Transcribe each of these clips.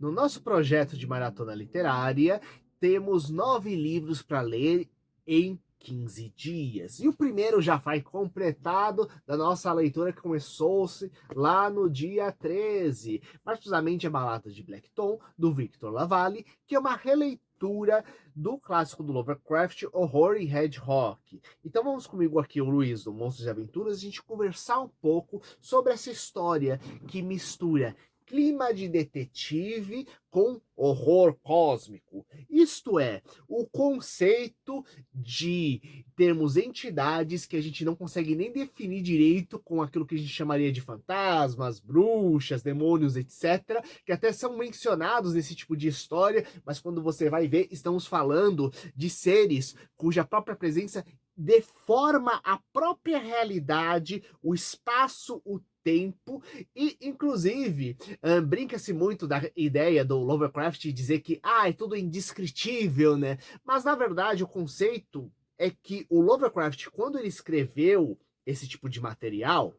No nosso projeto de maratona literária, temos 9 livros para ler em 15 dias. E o primeiro já foi completado da nossa leitura que começou-se lá no dia 13. Mais precisamente a Balada de Blackton, do Victor LaValle, que é uma releitura do clássico do Lovecraft, Horror e Hedgehog. Então vamos comigo aqui, o Luiz, do Monstros e Aventuras, a gente conversar um pouco sobre essa história que mistura clima de detetive com horror cósmico. Isto é, o conceito de termos entidades que a gente não consegue nem definir direito com aquilo que a gente chamaria de fantasmas, bruxas, demônios, etc., que até são mencionados nesse tipo de história, mas quando você vai ver, estamos falando de seres cuja própria presença deforma a própria realidade, o espaço, o tempo, e inclusive brinca-se muito da ideia do Lovecraft dizer que é tudo indescritível, né? Mas na verdade o conceito é que o Lovecraft, quando ele escreveu esse tipo de material,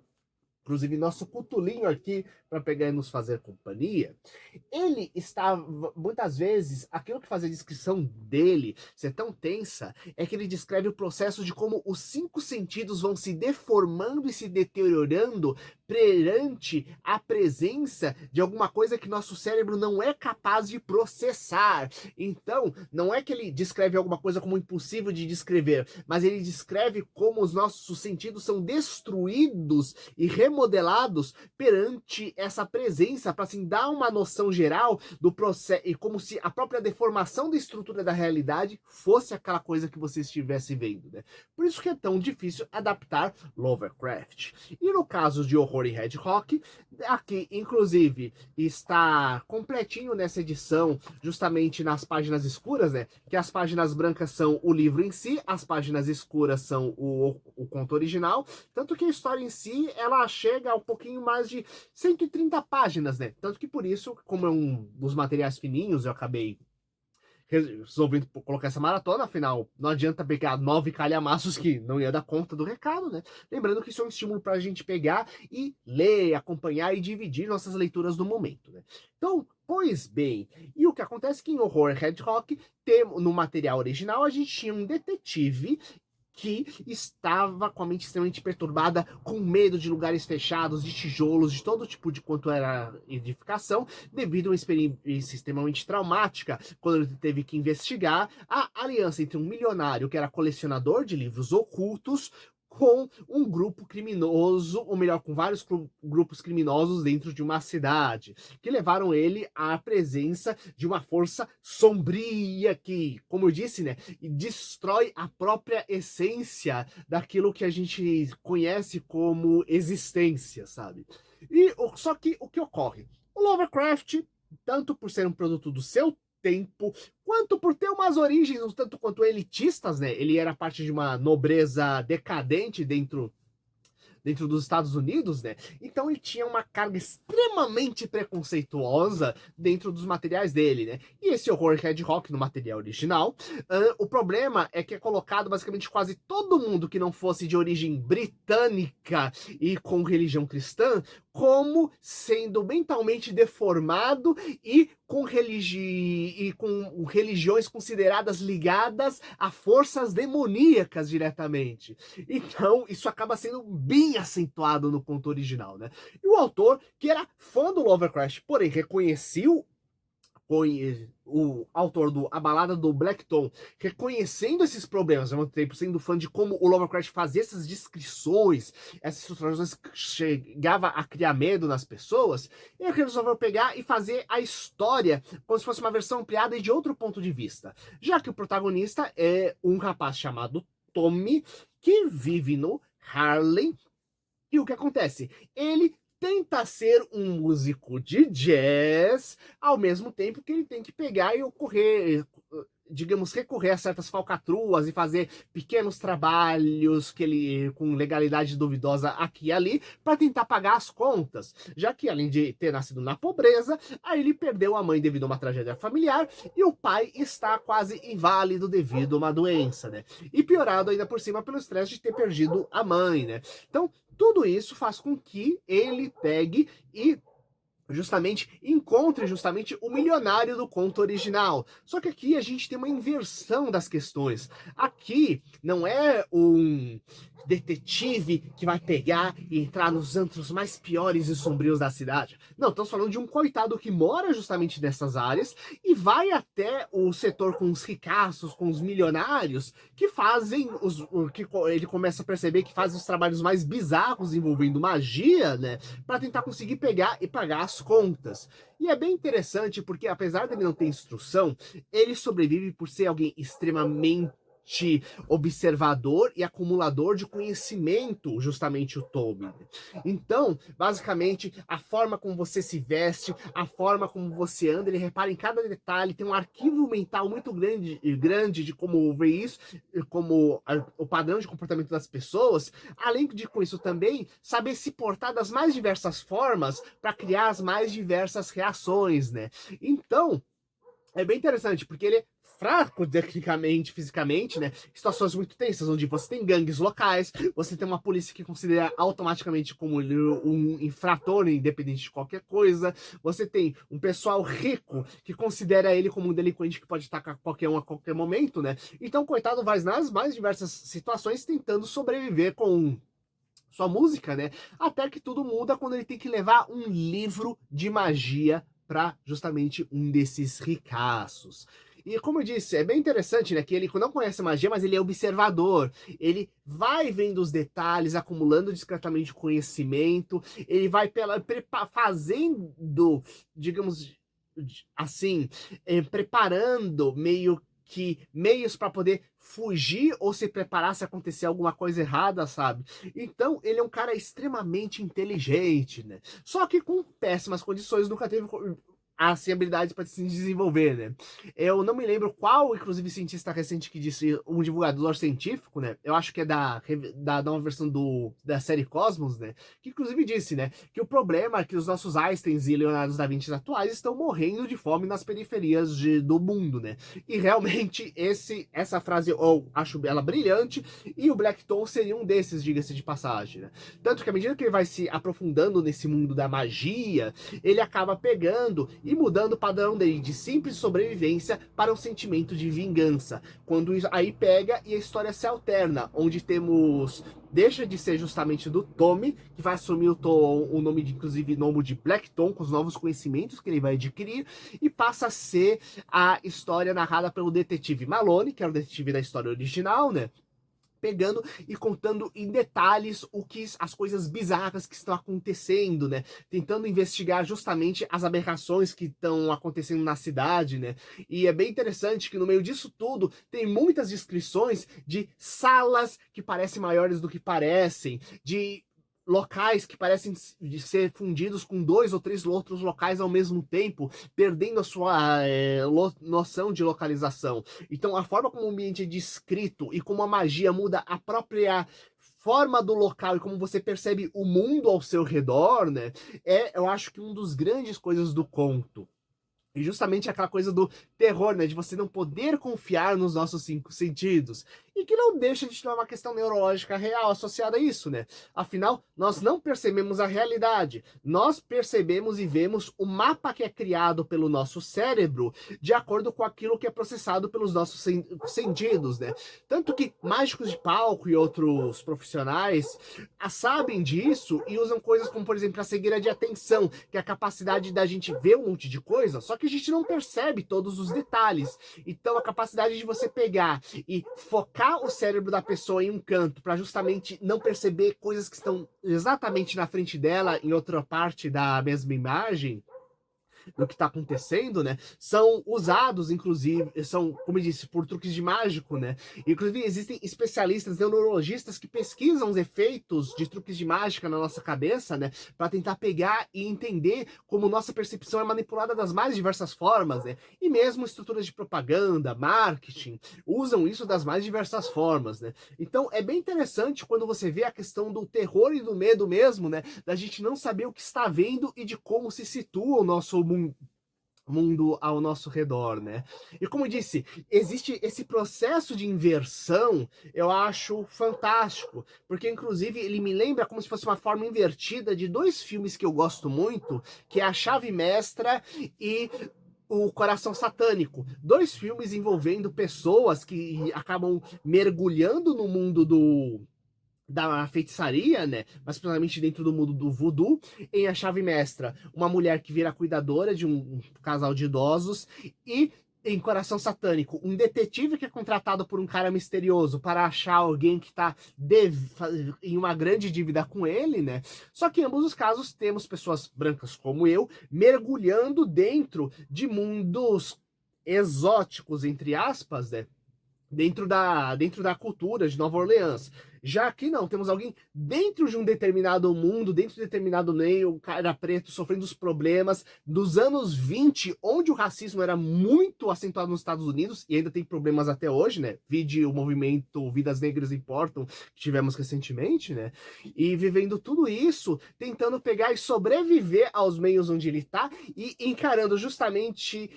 inclusive nosso cutulinho aqui para pegar e nos fazer companhia, ele estava, muitas vezes, aquilo que faz a descrição dele ser tão tensa é que ele descreve o processo de como os 5 sentidos vão se deformando e se deteriorando perante a presença de alguma coisa que nosso cérebro não é capaz de processar. Então, não é que ele descreve alguma coisa como impossível de descrever, mas ele descreve como os nossos sentidos são destruídos e remodelados perante essa presença, para assim dar uma noção geral do processo, e como se a própria deformação da estrutura da realidade fosse aquela coisa que você estivesse vendo, né? Por isso que é tão difícil adaptar Lovecraft. E no caso de Horror e Hedgehog, aqui inclusive está completinho nessa edição, justamente nas páginas escuras, né? Que as páginas brancas são o livro em si, as páginas escuras são o conto original, tanto que a história em si, ela chega a um pouquinho mais de 130 páginas, né? Tanto que por isso, como é um dos materiais fininhos, eu acabei resolvendo colocar essa maratona, afinal, não adianta pegar 9 calhamaços que não ia dar conta do recado, né? Lembrando que isso é um estímulo para a gente pegar e ler, acompanhar e dividir nossas leituras do momento, né? Então, pois bem, e o que acontece é que em Horror Hedgehog, no material original, a gente tinha um detetive que estava com a mente extremamente perturbada, com medo de lugares fechados, de tijolos, de todo tipo de quanto era edificação, devido a uma experiência extremamente traumática, quando ele teve que investigar a aliança entre um milionário que era colecionador de livros ocultos com um grupo criminoso, ou melhor, com vários grupos criminosos dentro de uma cidade, que levaram ele à presença de uma força sombria que, como eu disse, né, destrói a própria essência daquilo que a gente conhece como existência, sabe? Só que o que ocorre? O Lovecraft, tanto por ser um produto do seu tempo, quanto por ter umas origens um tanto quanto elitistas, né? Ele era parte de uma nobreza decadente dentro dos Estados Unidos, né? Então ele tinha uma carga extremamente preconceituosa dentro dos materiais dele, né? E esse Horror Hedgehog no material original, o problema é que é colocado basicamente quase todo mundo que não fosse de origem britânica e com religião cristã como sendo mentalmente deformado e com religiões consideradas ligadas a forças demoníacas diretamente. Então, isso acaba sendo bem acentuado no conto original, né? E o autor, que era fã do Lovecraft, porém reconheceu o autor do A Balada do Blackton, reconhecendo esses problemas, ao mesmo tempo sendo fã de como o Lovecraft fazia essas descrições, essas situações que chegava a criar medo nas pessoas, ele resolveu pegar e fazer a história como se fosse uma versão ampliada e de outro ponto de vista. Já que o protagonista é um rapaz chamado Tommy, que vive no Harlem, e o que acontece? Ele tenta ser um músico de jazz, ao mesmo tempo que ele tem que pegar e digamos, recorrer a certas falcatruas e fazer pequenos trabalhos que ele com legalidade duvidosa aqui e ali para tentar pagar as contas, já que além de ter nascido na pobreza, aí ele perdeu a mãe devido a uma tragédia familiar e o pai está quase inválido devido a uma doença, né? E piorado ainda por cima pelo estresse de ter perdido a mãe, né? Então, tudo isso faz com que ele pegue e justamente encontre justamente o milionário do conto original. Só que aqui a gente tem uma inversão das questões. Aqui não é um detetive que vai pegar e entrar nos antros mais piores e sombrios da cidade. Não, estamos falando de um coitado que mora justamente nessas áreas e vai até o setor com os ricaços, com os milionários, que fazem que ele começa a perceber que fazem os trabalhos mais bizarros envolvendo magia, né, para tentar conseguir pegar e pagar as contas. E é bem interessante porque, apesar dele não ter instrução, ele sobrevive por ser alguém extremamente observador e acumulador de conhecimento, justamente o Tommy. Então, basicamente, a forma como você se veste, a forma como você anda, ele repara em cada detalhe, tem um arquivo mental muito grande de como ver isso, como o padrão de comportamento das pessoas, além de com isso também saber se portar das mais diversas formas para criar as mais diversas reações, né? Então, é bem interessante, porque ele é fraco tecnicamente, fisicamente, né? Situações muito tensas, onde você tem gangues locais, você tem uma polícia que considera automaticamente como um infrator, independente de qualquer coisa, você tem um pessoal rico que considera ele como um delinquente que pode atacar qualquer um a qualquer momento, né? Então, coitado, vai nas mais diversas situações tentando sobreviver com sua música, né? Até que tudo muda quando ele tem que levar um livro de magia para justamente um desses ricaços. E como eu disse, é bem interessante, né, que ele não conhece magia, mas ele é observador. Ele vai vendo os detalhes, acumulando discretamente conhecimento, ele vai fazendo, digamos assim, preparando meio que meios para poder fugir ou se preparar se acontecer alguma coisa errada, sabe? Então, ele é um cara extremamente inteligente, né? Só que com péssimas condições, nunca teve assim, habilidades para se desenvolver, né? Eu não me lembro qual, inclusive, cientista recente que disse, um divulgador científico, né? Eu acho que é da nova versão da série Cosmos, né? Que inclusive disse, né? Que o problema é que os nossos Einsteins e Leonardo da Vinci atuais estão morrendo de fome nas periferias do mundo, né? E realmente essa frase eu acho ela brilhante, e o Blackton seria um desses, diga-se de passagem, né? Tanto que à medida que ele vai se aprofundando nesse mundo da magia, ele acaba pegando e mudando o padrão dele de simples sobrevivência para um sentimento de vingança. Quando aí pega e a história se alterna, onde temos deixa de ser justamente do Tommy, que vai assumir o nome de, inclusive, nome de Blackton, com os novos conhecimentos que ele vai adquirir, e passa a ser a história narrada pelo detetive Malone, que era o detetive da história original, né? Pegando e contando em detalhes as coisas bizarras que estão acontecendo, né? Tentando investigar justamente as aberrações que estão acontecendo na cidade, né? E é bem interessante que no meio disso tudo tem muitas descrições de salas que parecem maiores do que parecem, de locais que parecem ser fundidos com 2 ou 3 outros locais ao mesmo tempo, perdendo a sua noção de localização. Então, a forma como o ambiente é descrito e como a magia muda a própria forma do local e como você percebe o mundo ao seu redor, né? Eu acho que um dos grandes coisas do conto. E justamente aquela coisa do terror, né? De você não poder confiar nos nossos 5 sentidos. E que não deixa de ter uma questão neurológica real associada a isso, né? Afinal, nós não percebemos a realidade. Nós percebemos e vemos o mapa que é criado pelo nosso cérebro de acordo com aquilo que é processado pelos nossos sentidos, né? Tanto que mágicos de palco e outros profissionais sabem disso e usam coisas como, por exemplo, a cegueira de atenção, que é a capacidade da gente ver um monte de coisa, só que a gente não percebe todos os detalhes. Então, a capacidade de você pegar e focar o cérebro da pessoa em um canto para justamente não perceber coisas que estão exatamente na frente dela em outra parte da mesma imagem, do que está acontecendo, né? São usados, inclusive, são, como eu disse, por truques de mágico, né? Inclusive, existem especialistas, neurologistas que pesquisam os efeitos de truques de mágica na nossa cabeça, né? Para tentar pegar e entender como nossa percepção é manipulada das mais diversas formas, né? E mesmo estruturas de propaganda, marketing, usam isso das mais diversas formas, né? Então, é bem interessante quando você vê a questão do terror e do medo mesmo, né? Da gente não saber o que está vendo e de como se situa o nosso mundo ao nosso redor, né? E como eu disse, existe esse processo de inversão, eu acho fantástico, porque inclusive ele me lembra como se fosse uma forma invertida de dois filmes que eu gosto muito, que é A Chave Mestra e O Coração Satânico. Dois filmes envolvendo pessoas que acabam mergulhando no mundo da feitiçaria, né? Mas principalmente dentro do mundo do voodoo, em A Chave Mestra, uma mulher que vira cuidadora de um casal de idosos, e em Coração Satânico, um detetive que é contratado por um cara misterioso para achar alguém que está em uma grande dívida com ele, né? Só que em ambos os casos temos pessoas brancas como eu mergulhando dentro de mundos exóticos, entre aspas, né? Dentro da cultura de Nova Orleans. Já aqui não, temos alguém dentro de um determinado mundo, dentro de um determinado meio, um cara preto sofrendo os problemas dos anos 20, onde o racismo era muito acentuado nos Estados Unidos, e ainda tem problemas até hoje, né? Vide o movimento Vidas Negras Importam, que tivemos recentemente, né? E vivendo tudo isso, tentando pegar e sobreviver aos meios onde ele tá, e encarando justamente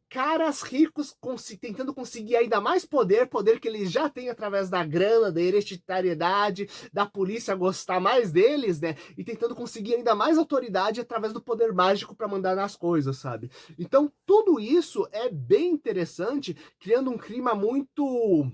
caras ricos tentando conseguir ainda mais poder que eles já têm através da grana, da hereditariedade, da polícia gostar mais deles, né? E tentando conseguir ainda mais autoridade através do poder mágico para mandar nas coisas, sabe? Então, tudo isso é bem interessante, criando um clima muito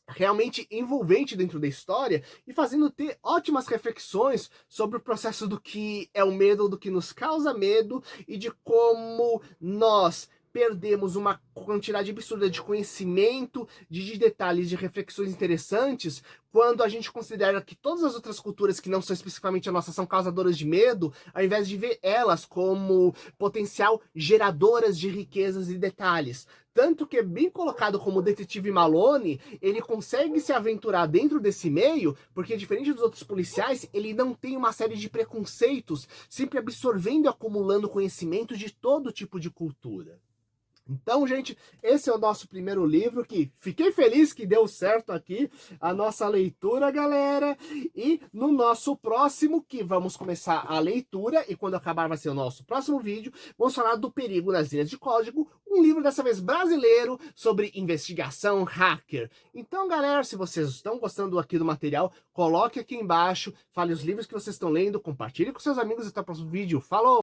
realmente envolvente dentro da história e fazendo ter ótimas reflexões sobre o processo do que é o medo, do que nos causa medo e de como nós perdemos uma quantidade absurda de conhecimento, de detalhes, de reflexões interessantes, quando a gente considera que todas as outras culturas que não são especificamente a nossa são causadoras de medo, ao invés de ver elas como potencial geradoras de riquezas e detalhes. Tanto que é bem colocado como o detetive Malone, ele consegue se aventurar dentro desse meio, porque diferente dos outros policiais, ele não tem uma série de preconceitos, sempre absorvendo e acumulando conhecimento de todo tipo de cultura. Então, gente, esse é o nosso primeiro livro, que fiquei feliz que deu certo aqui a nossa leitura, galera. E no nosso próximo, que vamos começar a leitura, e quando acabar vai ser o nosso próximo vídeo, vamos falar do Perigo nas Linhas de Código, um livro dessa vez brasileiro sobre investigação hacker. Então, galera, se vocês estão gostando aqui do material, coloque aqui embaixo, fale os livros que vocês estão lendo, compartilhe com seus amigos e até o próximo vídeo. Falou!